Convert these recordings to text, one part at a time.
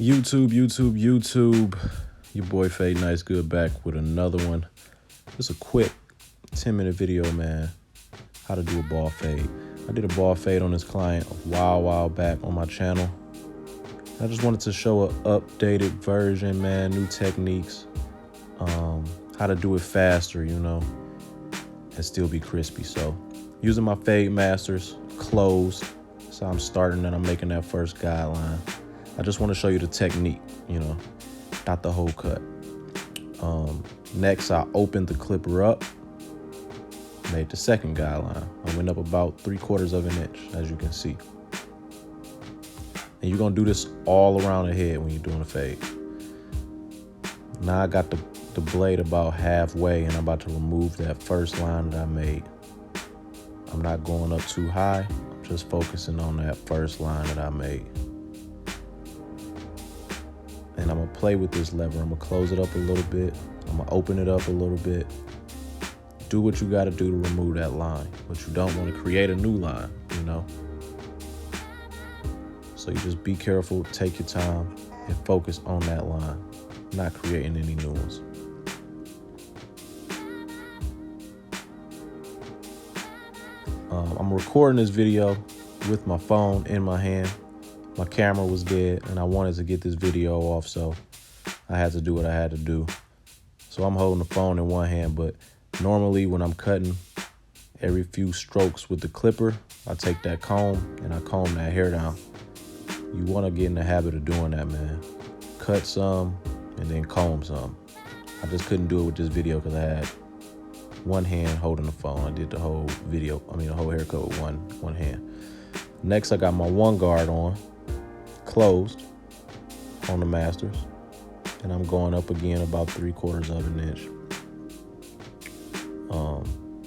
YouTube. Your boy Fade Nice Good back with another one. Just a quick 10-minute video, man. How to do a ball fade. I did a ball fade on this client a while back on my channel. I just wanted to show an updated version, man. New techniques. How to do it faster, and still be crispy. So, using my Fade Masters, closed. So I'm starting and I'm making that first guideline. I just want to show you the technique, not the whole cut. Next, I opened the clipper up, made the second guideline. I went up about 3/4 of an inch, as you can see. And you're gonna do this all around the head when you're doing a fade. Now I got the blade about halfway and I'm about to remove that first line that I made. I'm not going up too high, I'm just focusing on that first line that I made. And I'm gonna play with this lever. I'm gonna close it up a little bit. I'm gonna open it up a little bit. Do what you gotta do to remove that line, but you don't wanna create a new line, So you just be careful, take your time, and focus on that line, not creating any new ones. I'm recording this video with my phone in my hand. My camera was dead and I wanted to get this video off, so I had to do what I had to do. So I'm holding the phone in one hand, but normally when I'm cutting, every few strokes with the clipper, I take that comb and I comb that hair down. You want to get in the habit of doing that, man. Cut some and then comb some. I just couldn't do it with this video because I had one hand holding the phone. I did the whole haircut with one hand. Next, I got my one guard on, closed on the Masters, and I'm going up again about 3/4 of an inch.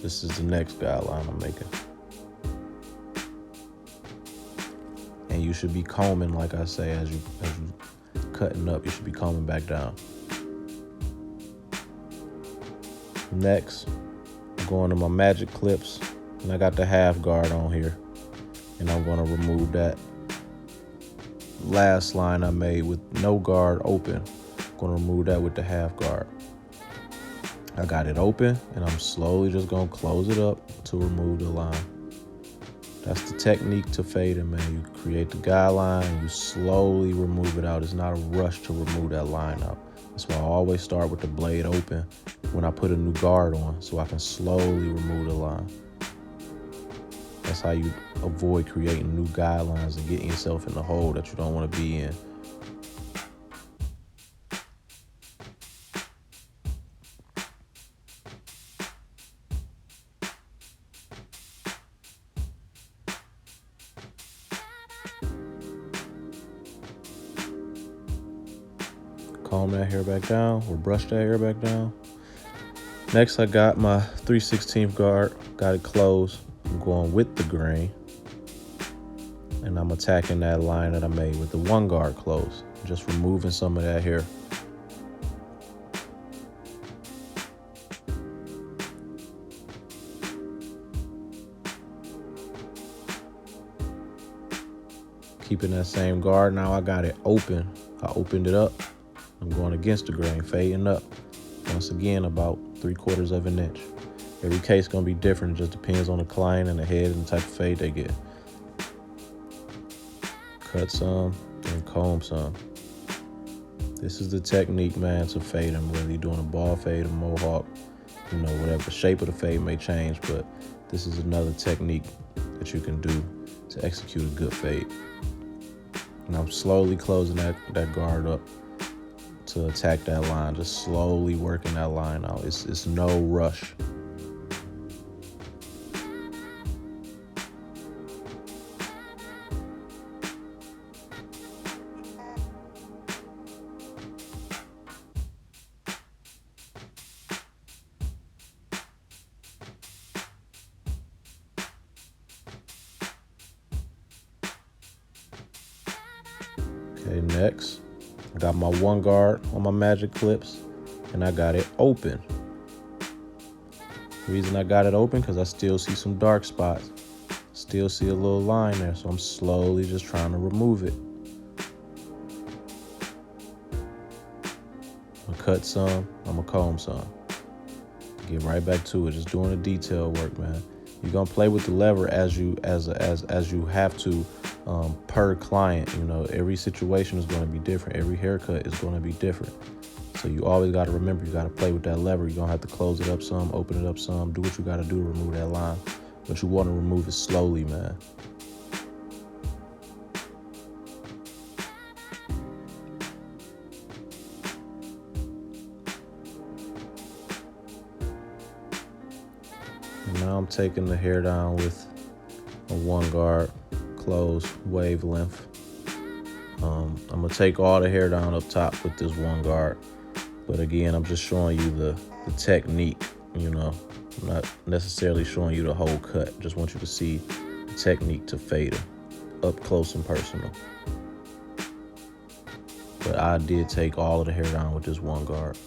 This is the next guideline I'm making. And you should be combing, like I say, as you cutting up, you should be combing back down. Next, I'm going to my Magic Clips, and I got the half guard on here, and I'm going to remove that last line I made with no guard open. I'm going to remove that with the half guard. I got it open, and I'm slowly just going to close it up to remove the line. That's the technique to fading, man. You create the guideline and you slowly remove it out. It's not a rush to remove that line out. That's why I always start with the blade open when I put a new guard on, so I can slowly remove the line. That's how you avoid creating new guidelines and getting yourself in the hole that you don't want to be in. Comb that hair back down or brush that hair back down. Next, I got my 3/16 guard, got it closed. I'm going with the grain, and I'm attacking that line that I made with the one guard closed, just removing some of that hair. Keeping that same guard. Now I got it open. I opened it up. I'm going against the grain, fading up. Once again, about 3/4 of an inch. Every case gonna be different. It just depends on the client and the head and the type of fade they get. Cut some and comb some. This is the technique, man, to fade them. Whether you're doing a ball fade, a mohawk, whatever. The shape of the fade may change, but this is another technique that you can do to execute a good fade. And I'm slowly closing that guard up to attack that line, just slowly working that line out. It's no rush. Okay, next, I got my one guard on my Magic Clips, and I got it open. The reason I got it open, because I still see some dark spots. Still see a little line there, so I'm slowly just trying to remove it. I'm gonna cut some, I'm gonna comb some. Get right back to it, just doing the detail work, man. You're gonna play with the lever as you have to, per client. You know, every situation is gonna be different. Every haircut is gonna be different. So you always gotta remember, you gotta play with that lever. You're gonna have to close it up some, open it up some, do what you gotta do to remove that line. But you wanna remove it slowly, man. And now I'm taking the hair down with a 1 guard, closed wavelength. I'm gonna take all the hair down up top with this 1 guard. But again, I'm just showing you the technique, you know. I'm not necessarily showing you the whole cut. Just want you to see the technique to fade it up close and personal. But I did take all of the hair down with this 1 guard.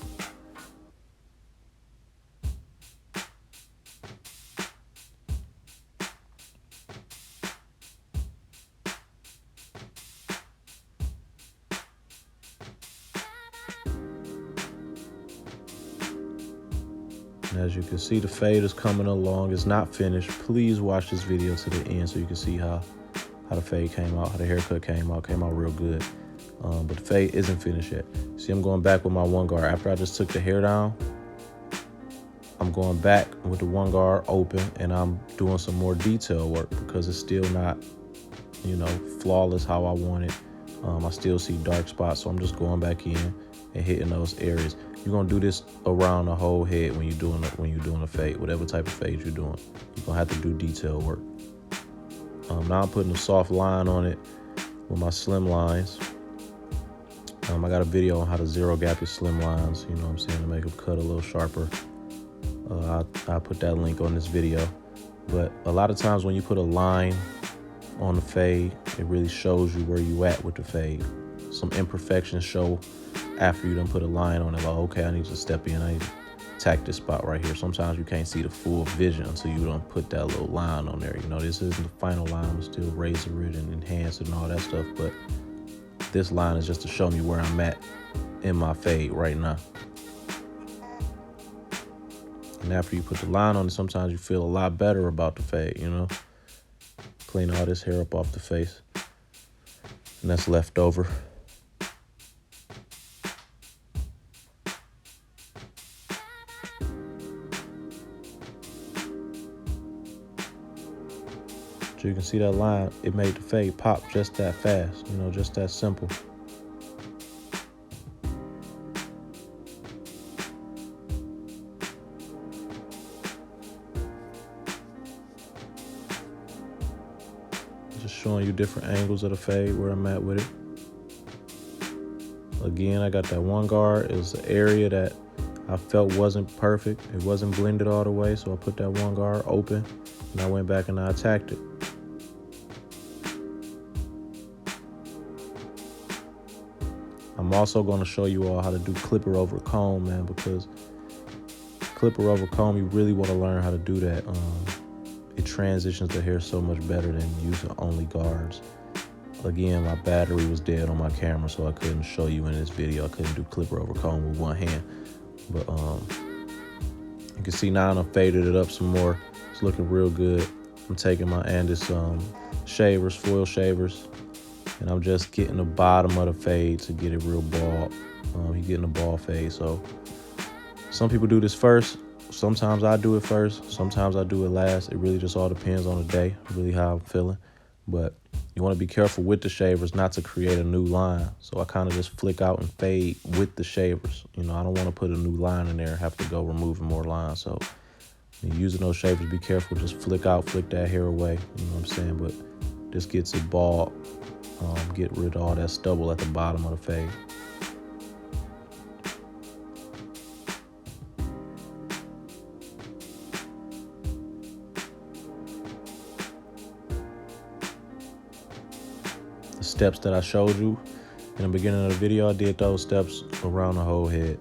And as you can see, the fade is coming along. It's not finished. Please watch this video to the end so you can see how the fade came out, how the haircut came out real good. But the fade isn't finished yet. See, I'm going back with my 1 guard. After I just took the hair down, I'm going back with the 1 guard open, and I'm doing some more detail work because it's still not, you know, flawless how I want it. I still see dark spots, so I'm just going back in and hitting those areas. You're gonna do this around the whole head when you're doing a fade, whatever type of fade you're doing. You're gonna have to do detail work. Now I'm putting a soft line on it with my slim lines. I got a video on how to zero gap your slim lines, you know what I'm saying, to make them cut a little sharper. I'll put that link on this video. But a lot of times when you put a line on the fade, it really shows you where you at with the fade. Some imperfections show after you done put a line on it, like, okay, I need to step in, I need to attack this spot right here. Sometimes you can't see the full vision until you don't put that little line on there. You know, this isn't the final line. I'm still razor it and enhance it and all that stuff, but this line is just to show me where I'm at in my fade right now. And after you put the line on it, sometimes you feel a lot better about the fade, you know. Clean all this hair up off the face. And that's left over. So you can see that line, it made the fade pop just that fast, you know, just that simple. Just showing you different angles of the fade, where I'm at with it. Again, I got that 1 guard. It was the area that I felt wasn't perfect. It wasn't blended all the way, so I put that 1 guard open, and I went back and I attacked it. I'm also going to show you all how to do clipper over comb, man, because clipper over comb, you really want to learn how to do that. It transitions the hair so much better than using only guards. Again, my battery was dead on my camera, so I couldn't show you in this video. I couldn't do clipper over comb with 1 hand. But you can see now I've faded it up some more. It's looking real good. I'm taking my Andis shavers, foil shavers, and I'm just getting the bottom of the fade to get it real bald. You're getting a bald fade. So some people do this first. Sometimes I do it first. Sometimes I do it last. It really just all depends on the day, really how I'm feeling. But you want to be careful with the shavers not to create a new line. So I kind of just flick out and fade with the shavers. You know, I don't want to put a new line in there and have to go removing more lines. So when you're using those shavers, be careful. Just flick out, flick that hair away. You know what I'm saying? But this gets it bald. Get rid of all that stubble at the bottom of the fade. The steps that I showed you in the beginning of the video, I did those steps around the whole head,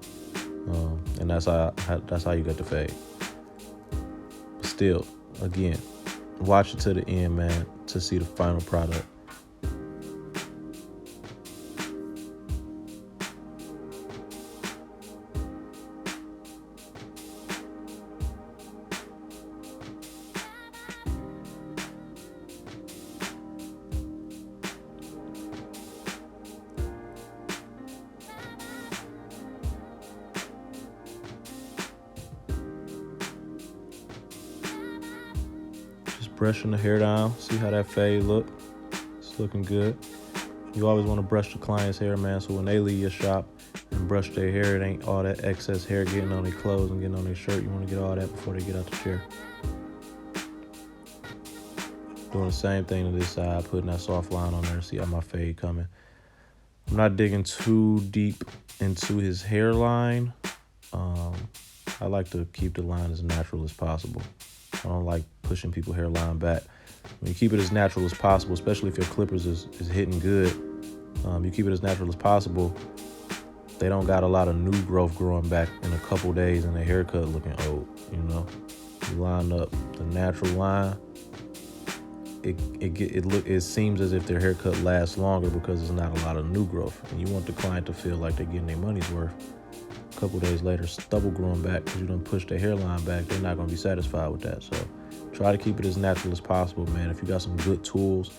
and that's how you get the fade. But still, again, watch it to the end, man, to see the final product. brushing the hair down. See how that fade look? It's looking good. You always want to brush the client's hair, man, so when they leave your shop and brush their hair, it ain't all that excess hair getting on their clothes and getting on their shirt. You want to get all that before they get out the chair. Doing the same thing to this side, putting that soft line on there. See how my fade coming. I'm not digging too deep into his hairline. I like to keep the line as natural as possible. I don't like pushing people's hairline back. When you keep it as natural as possible, especially if your clippers is hitting good, you keep it as natural as possible. They don't got a lot of new growth growing back in a couple days and the haircut looking old, you know? You line up the natural line, it seems as if their haircut lasts longer because there's not a lot of new growth. And you want the client to feel like they're getting their money's worth. A couple days later, stubble growing back because you don't push their hairline back, they're not gonna be satisfied with that. So try to keep it as natural as possible, man. If you got some good tools,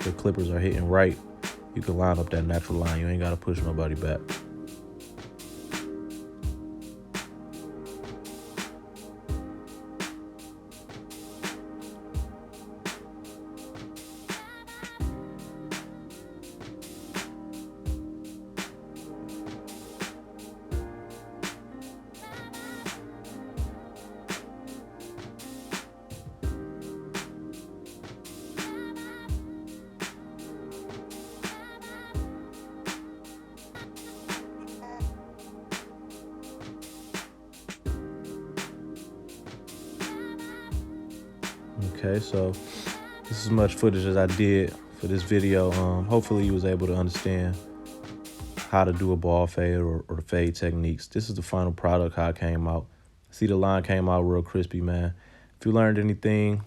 the clippers are hitting right, you can line up that natural line. You ain't gotta push nobody back. Okay, so this is as much footage as I did for this video. Hopefully you was able to understand how to do a ball fade or the fade techniques. This is the final product, how it came out. See, the line came out real crispy, man. If you learned anything,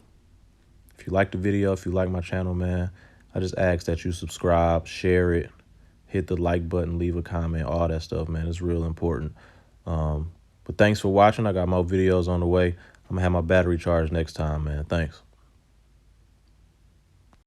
if you liked the video, if you like my channel, man, I just ask that you subscribe, share it, hit the like button, leave a comment, all that stuff, man. It's real important. But thanks for watching. I got more videos on the way. I'm gonna have my battery charged next time, man. Thanks.